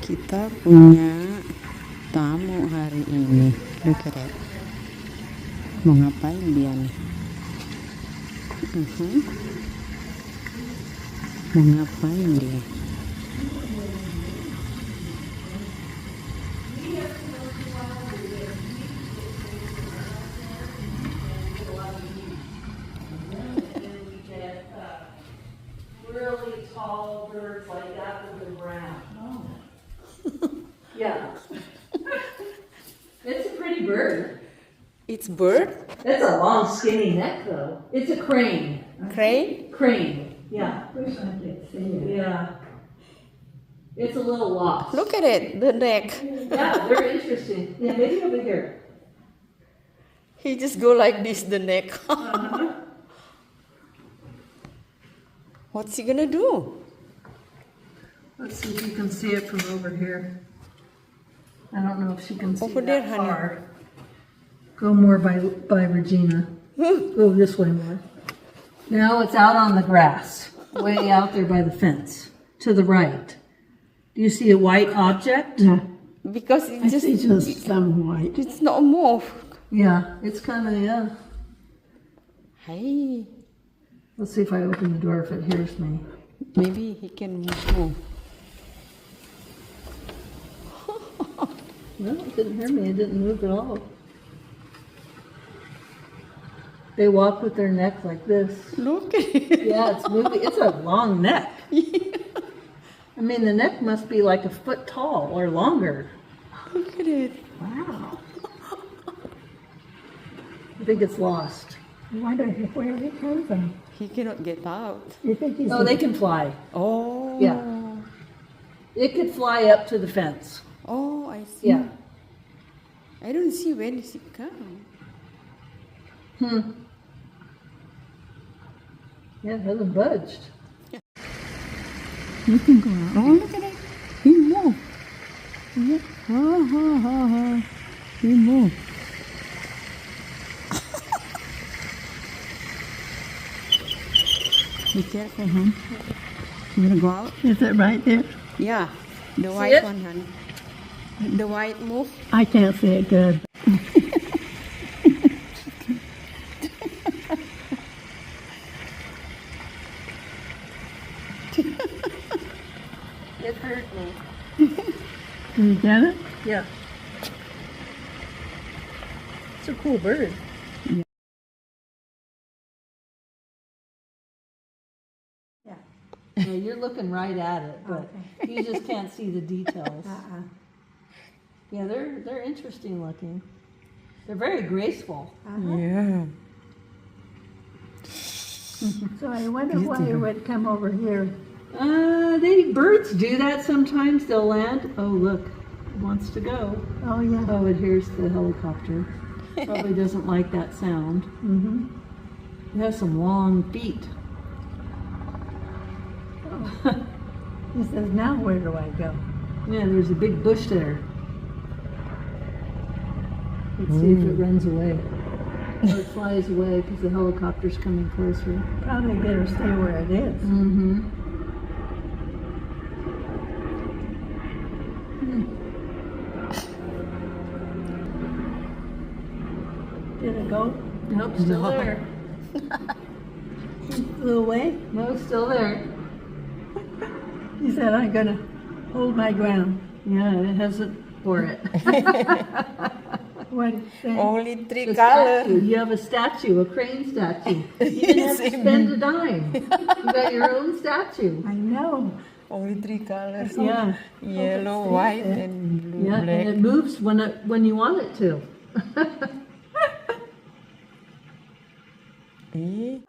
Kita punya tamu hari ini. Look at that. Mau ngapain dia nih? Mau ngapain dia? Really tall birds like that with the brown. Oh. Yeah. It's a pretty bird. It's bird? It's a long skinny neck though. It's a crane. Crane? Crane. Yeah. Wish I could see it. Yeah. It's a little lost. Look at it, the neck. Yeah, they're interesting. Yeah, maybe over here. He just go like this, the neck. What's he gonna do? Let's see if you can see it from over here. I don't know if she can see Over that there, honey. far. Go more by Regina. Go this way more. Now it's out on the grass, way out there by the fence, to the right. Do you see a white object? Yeah. Because it's just some white. It's not move. Yeah, it's kind of, yeah. Hey, Let's see if I open the door if it hears me. maybe he can move. No, it didn't hear me. It didn't move at all. They walk with their neck like this. Look at it. Yeah, it's moving. It's a long neck. I mean, the neck must be like a foot tall or longer. Look at it. Wow. I think it's lost. I wonder where it comes from. He cannot get out. You think he's Oh, they can fly. Oh. Yeah. It could fly up to the fence. Oh, I see. Yeah. I don't see where does it come. Yeah, it hasn't budged. You can go out. Oh, look at it. He moved. Yeah. He moved. Be careful, hon. You gonna go out? Is it right there? Yeah. The See white it? one, hon. The white move. I can't see it good. It hurt me. Did you get it? Yeah. It's a cool bird. Yeah, you're looking right at it, but you just can't see the details. Yeah, they're interesting looking. They're very graceful. Yeah. So I wonder why it would come over here. Birds do that sometimes. They'll land. Oh, look, it wants to go. Oh, yeah. Oh, it hears the helicopter. Probably doesn't like that sound. Mm-hmm. It has some long feet. He says, now where do I go? Yeah, there's a big bush there. Let's see if it runs away. Or it flies away because the helicopter's coming closer. Probably better stay where it is. Mm-hmm. Did it go? Nope, still there. It flew away? No, still there. He said, I'm going to hold my ground. Yeah, it hasn't for it. What did it say? Only three The colors. statue. You have a statue, a crane statue. You didn't have to spend a dime. You got your own statue. I know. Only three colors. Yeah. Yellow, white, and blue, Yeah, black. and it moves when you want it to. Eh?